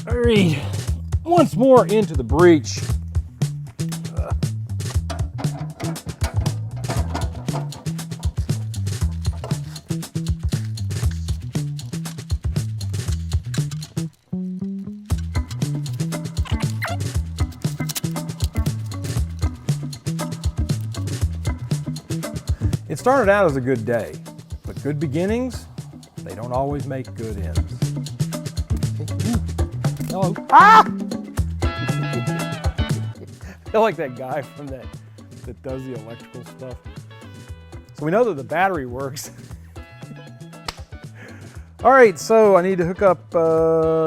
All right, once more into the breech. It started out as a good day, but good beginnings, they don't always make good ends. Hello. Ah! I feel like that guy from that does the electrical stuff. So we know that the battery works. All right, so I need to hook up,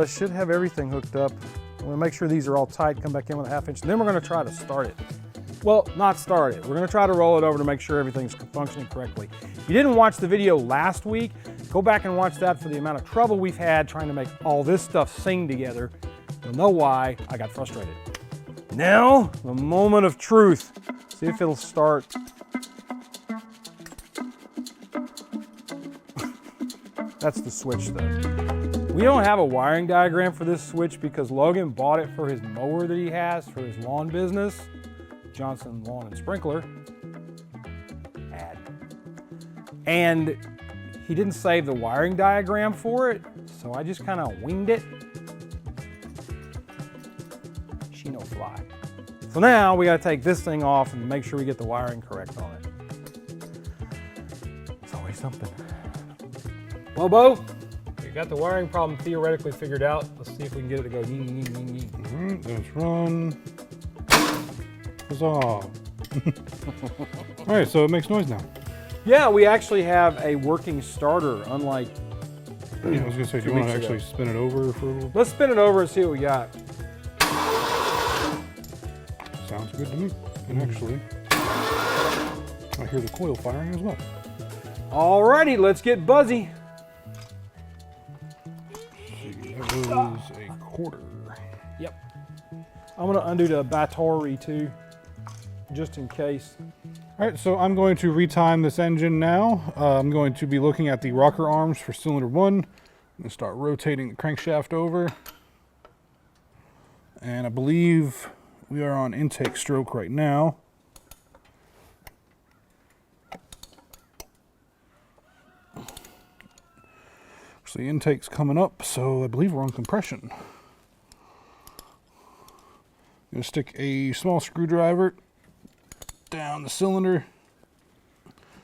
should have everything hooked up. I'm gonna make sure these are all tight, come back in with a 1/2 inch, and then we're gonna try to start it. Well, not start it. We're gonna try to roll it over to make sure everything's functioning correctly. If you didn't watch the video last week, go back and watch that for the amount of trouble we've had trying to make all this stuff sing together. You'll know why I got frustrated. Now, the moment of truth. See if it'll start. That's the switch though. We don't have a wiring diagram for this switch because Logan bought it for his mower that he has for his lawn business. Johnson Lawn and Sprinkler ad. And he didn't save the wiring diagram for it, so I just kind of winged it. She no fly. So now we got to take this thing off and make sure we get the wiring correct on it. It's always something. Well, Bo, we got the wiring problem theoretically figured out. Let's see if we can get it to go ying, ying, ying, ying. Let's run. Huzzah. All right, so it makes noise now. Yeah, we actually have a working starter, unlike. Yeah, I was gonna say, do you want to actually spin it over for a little? Let's spin it over and see what we got. Sounds good to me. And actually, I hear the coil firing as well. Alrighty, let's get buzzy. That was a quarter. Yep. I'm gonna undo the battery too, just in case. All right, so I'm going to retime this engine now. I'm going to be looking at the rocker arms for cylinder 1. I'm gonna start rotating the crankshaft over. And I believe we are on intake stroke right now. So the intake's coming up, so I believe we're on compression. I'm gonna stick a small screwdriver down the cylinder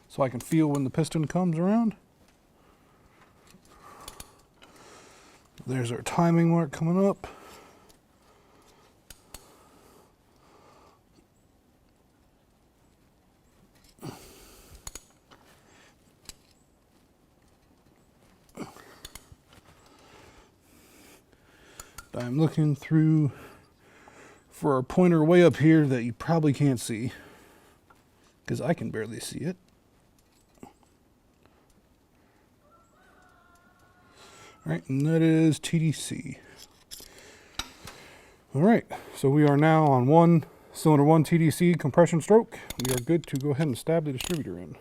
so I can feel when the piston comes around. There's our timing mark coming up. I'm looking through for a pointer way up here that you probably can't see because I can barely see it. All right, and that is TDC. All right, so we are now on cylinder 1 TDC compression stroke. We are good to go ahead and stab the distributor in.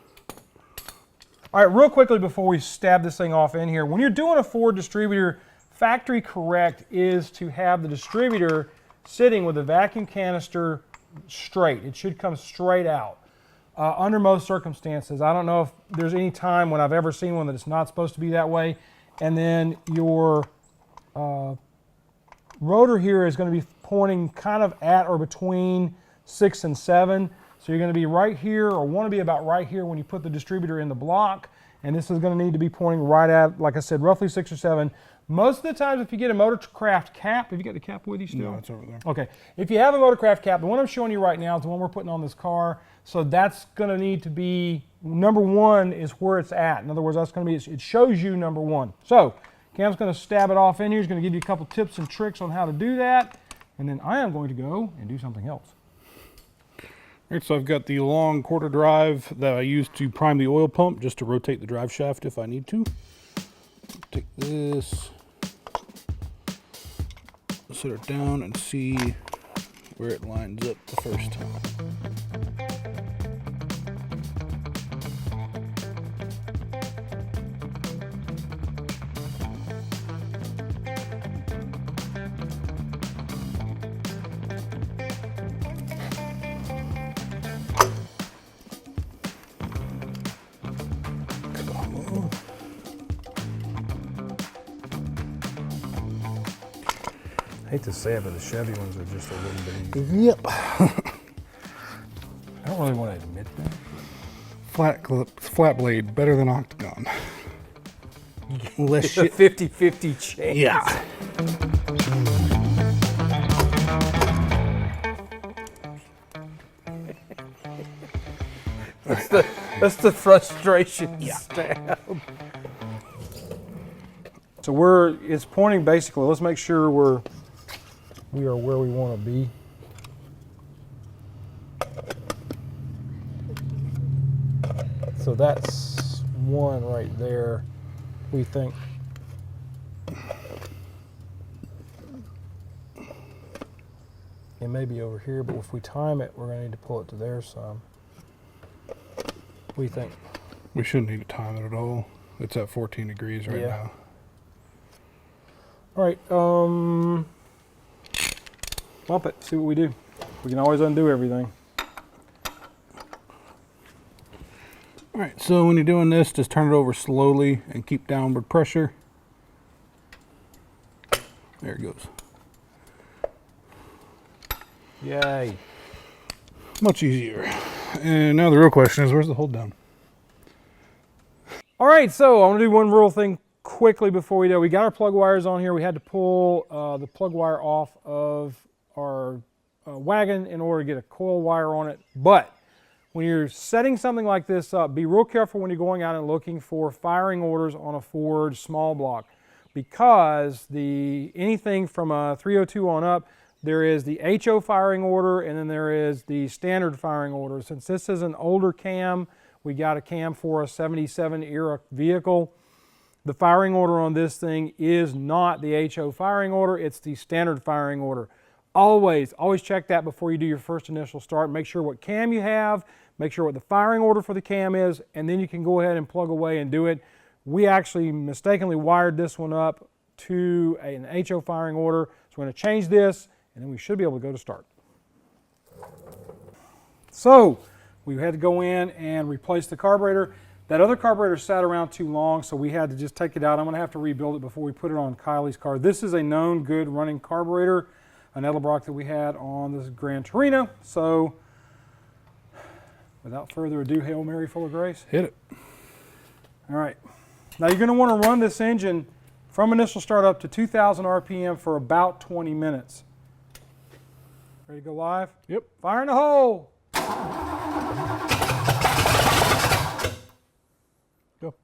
All right, real quickly before we stab this thing off in here, when you're doing a Ford distributor, factory correct is to have the distributor sitting with the vacuum canister straight. It should come straight out. Under most circumstances, I don't know if there's any time when I've ever seen one that it's not supposed to be that way. And then your rotor here is going to be pointing kind of at or between 6 and 7. So you're going to be right here, or want to be about right here when you put the distributor in the block. And this is going to need to be pointing right at, like I said, roughly 6 or 7. Most of the times if you get a Motorcraft cap, have you got the cap with you still? No, it's over there. Okay, if you have a Motorcraft cap, the one I'm showing you right now is the one we're putting on this car. So that's going to need to be, number 1 is where it's at. In other words, that's going to be, it shows you number 1. So Cam's going to stab it off in here. He's going to give you a couple tips and tricks on how to do that. And then I am going to go and do something else. All right, so I've got the long quarter drive that I use to prime the oil pump just to rotate the drive shaft if I need to. Take this, set it down and see where it lines up the first time. hate to say it, but the Chevy ones are just a little bit easier. Yep. I don't really want to admit that. Flat clip, flat blade, better than octagon. Less It's a shit. 50-50 chance. Yeah. That's the frustration stab. So it's pointing basically, let's make sure we are where we want to be. So that's one right there, we think. It may be over here, but if we time it, we're going to need to pull it to there some. What do you think? We shouldn't need to time it at all. It's at 14 degrees right now. All right, bump it, see what we do. We can always undo everything. All right, so when you're doing this, just turn it over slowly and keep downward pressure. There it goes. Yay. Much easier. And now the real question is, where's the hold down? All right, so I'm gonna do one real thing quickly before we do. We got our plug wires on here. We had to pull the plug wire off of our wagon in order to get a coil wire on it. But when you're setting something like this up, be real careful when you're going out and looking for firing orders on a Ford small block, because anything from a 302 on up, there is the HO firing order and then there is the standard firing order. Since this is an older cam, we got a cam for a 77 era vehicle. The firing order on this thing is not the HO firing order, it's the standard firing order. Always check that before you do your first initial start. Make sure what cam you have, make sure what the firing order for the cam is, and then you can go ahead and plug away and do it. We actually mistakenly wired this one up to an HO firing order, so we're going to change this, and then we should be able to go to start. So we had to go in and replace the carburetor. That other carburetor sat around too long, so we had to just take it out. I'm going to have to rebuild it before we put it on Kylie's car. This is a known good running carburetor, an Edelbrock that we had on this Gran Torino. So without further ado, Hail Mary, full of grace. Hit it. All right. Now you're going to want to run this engine from initial start up to 2,000 RPM for about 20 minutes. Ready to go live? Yep. Fire in the hole. Go.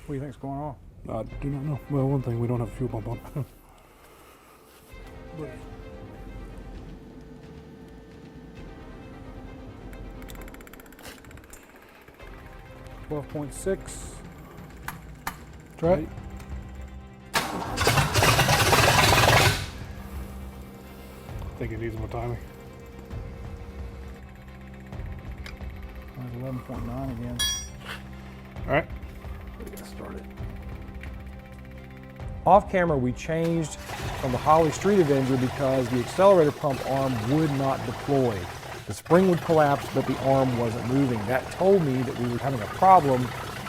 What do you think's going on? I do not know. Well, one thing, we don't have a fuel pump on. But 12.6. try it. I think it needs more timing. 11.9 again. All right. Let's get started. Off camera, we changed from the Holly Street Avenger because the accelerator pump arm would not deploy. The spring would collapse, but the arm wasn't moving. That told me that we were having a problem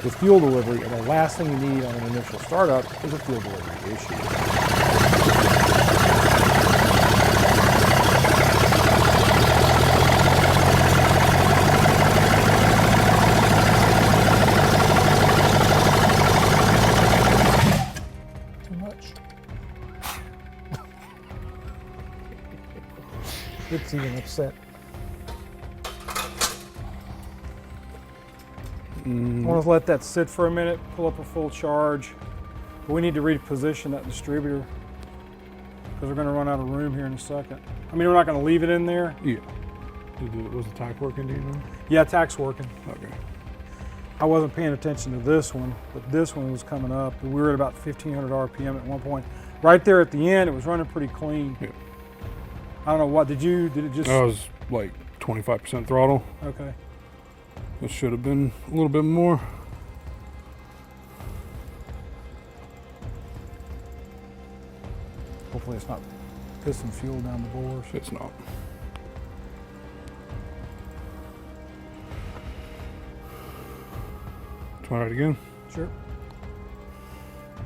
with fuel delivery, and the last thing you need on an initial startup is a fuel delivery issue. It's even upset. I want to let that sit for a minute, pull up a full charge. But we need to reposition that distributor because we're going to run out of room here in a second. I mean, we're not going to leave it in there. Yeah. Was the tack working, do you know? Yeah, tack's working. Okay. I wasn't paying attention to this one, but this one was coming up. We were at about 1,500 RPM at one point. Right there at the end, it was running pretty clean. Yeah. I don't know what, did it just? I was like 25% throttle. Okay. It should have been a little bit more. Hopefully it's not pissing fuel down the bores. It's not. Try it again. Sure.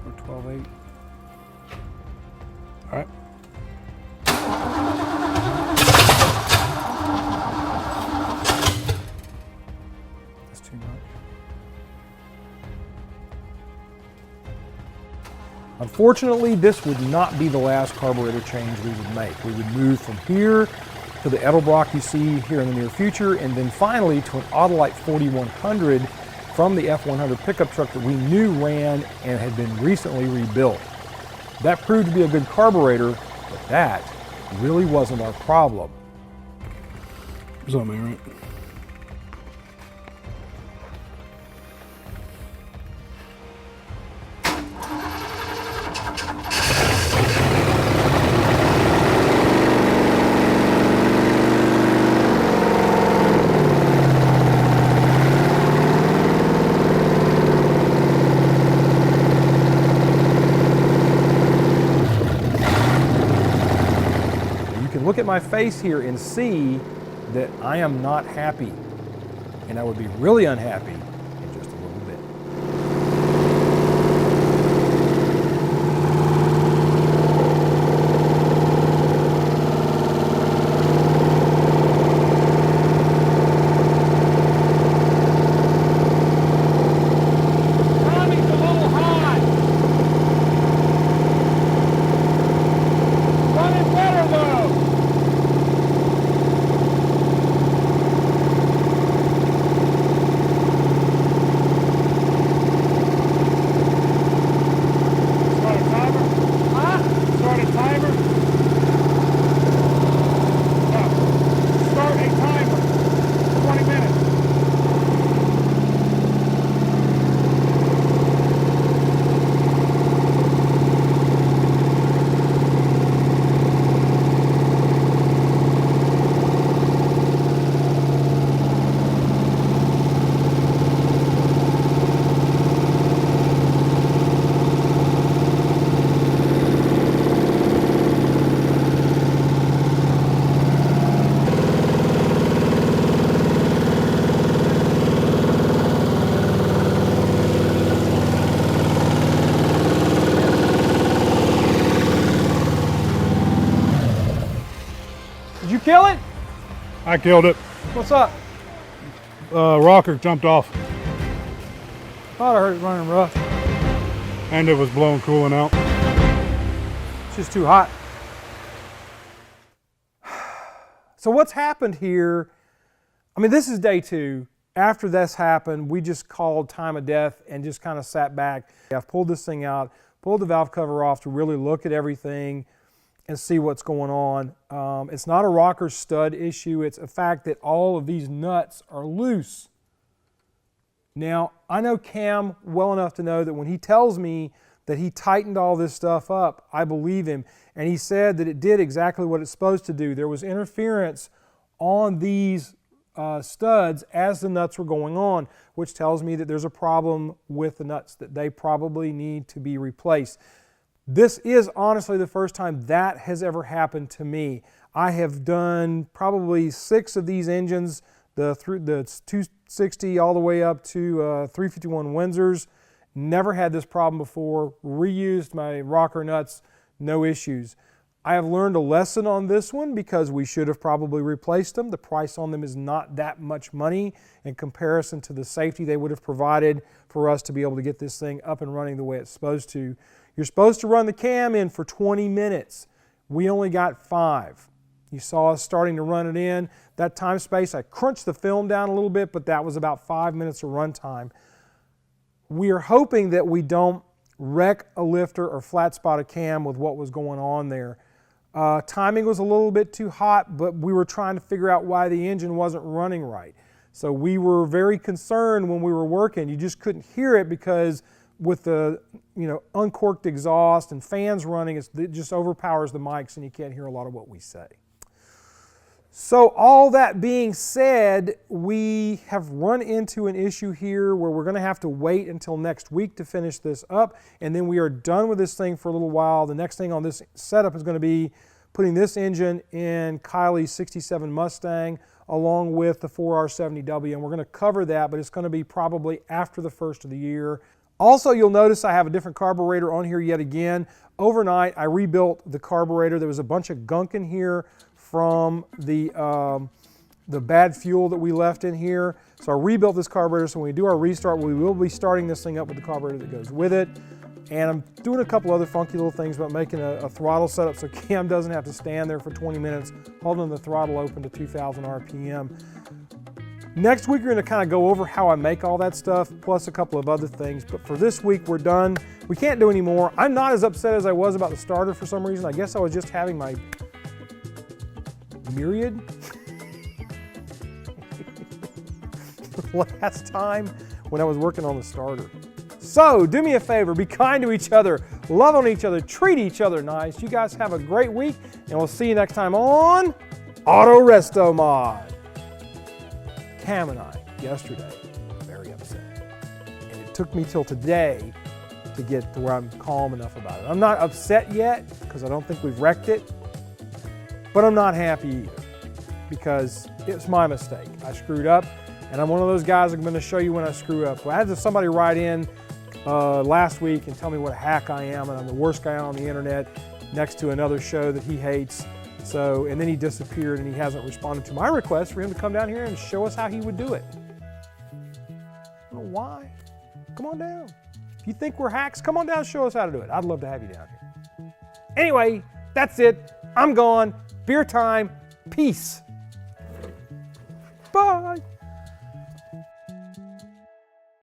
Or 12.8. All right. That's too much. Unfortunately, this would not be the last carburetor change we would make. We would move from here to the Edelbrock you see here in the near future, and then finally to an Autolite 4100 from the F100 pickup truck that we knew ran and had been recently rebuilt. That proved to be a good carburetor, but that really wasn't our problem. Something, right? Look at my face here and see that I am not happy, and I would be really unhappy in just a little bit. Tommy's a little hot. Running better though. Did you kill it? I killed it. What's up? Rocker jumped off. Thought I heard it running rough. And it was blowing cooling out. It's just too hot. So what's happened here, I mean, this is day 2. After this happened, we just called time of death and just kind of sat back. I've pulled this thing out, pulled the valve cover off to really look at everything and see what's going on. It's not a rocker stud issue. It's a fact that all of these nuts are loose. Now, I know Cam well enough to know that when he tells me that he tightened all this stuff up, I believe him. And he said that it did exactly what it's supposed to do. There was interference on these studs as the nuts were going on, which tells me that there's a problem with the nuts, that they probably need to be replaced. This is honestly the first time that has ever happened to me. I have done probably 6 of these engines, the 260 all the way up to 351 Windsors. Never had this problem before. Reused my rocker nuts, no issues. I have learned a lesson on this one because we should have probably replaced them. The price on them is not that much money in comparison to the safety they would have provided for us to be able to get this thing up and running the way it's supposed to. You're supposed to run the cam in for 20 minutes. We only got 5. You saw us starting to run it in. That time space, I crunched the film down a little bit, but that was about 5 minutes of run time. We are hoping that we don't wreck a lifter or flat spot a cam with what was going on there. Timing was a little bit too hot, but we were trying to figure out why the engine wasn't running right. So we were very concerned when we were working. You just couldn't hear it because with the uncorked exhaust and fans running, it just overpowers the mics and you can't hear a lot of what we say. So all that being said, we have run into an issue here where we're going to have to wait until next week to finish this up, and then we are done with this thing for a little while. The next thing on this setup is going to be putting this engine in Kylie's 67 Mustang along with the 4R70W, and we're going to cover that, but it's going to be probably after the first of the year. Also, you'll notice I have a different carburetor on here yet again. Overnight, I rebuilt the carburetor. There was a bunch of gunk in here from the bad fuel that we left in here. So I rebuilt this carburetor, so when we do our restart, we will be starting this thing up with the carburetor that goes with it. And I'm doing a couple other funky little things about making a throttle setup so Cam doesn't have to stand there for 20 minutes holding the throttle open to 2,000 RPM. Next week, we're going to kind of go over how I make all that stuff, plus a couple of other things. But for this week, we're done. We can't do any more. I'm not as upset as I was about the starter for some reason. I guess I was just having my myriad last time when I was working on the starter. So do me a favor, be kind to each other, love on each other, treat each other nice. You guys have a great week, and we'll see you next time on Autorestomod. Cam and I, yesterday, very upset. And it took me till today to get to where I'm calm enough about it. I'm not upset yet, because I don't think we've wrecked it, but I'm not happy either, because it's my mistake. I screwed up, and I'm one of those guys I'm going to show you when I screw up. I had somebody write in last week and tell me what a hack I am, and I'm the worst guy on the internet next to another show that he hates. So, and then he disappeared and he hasn't responded to my request for him to come down here and show us how he would do it. I don't know why. Come on down. If you think we're hacks, come on down and show us how to do it. I'd love to have you down here. Anyway, that's it. I'm gone. Beer time. Peace.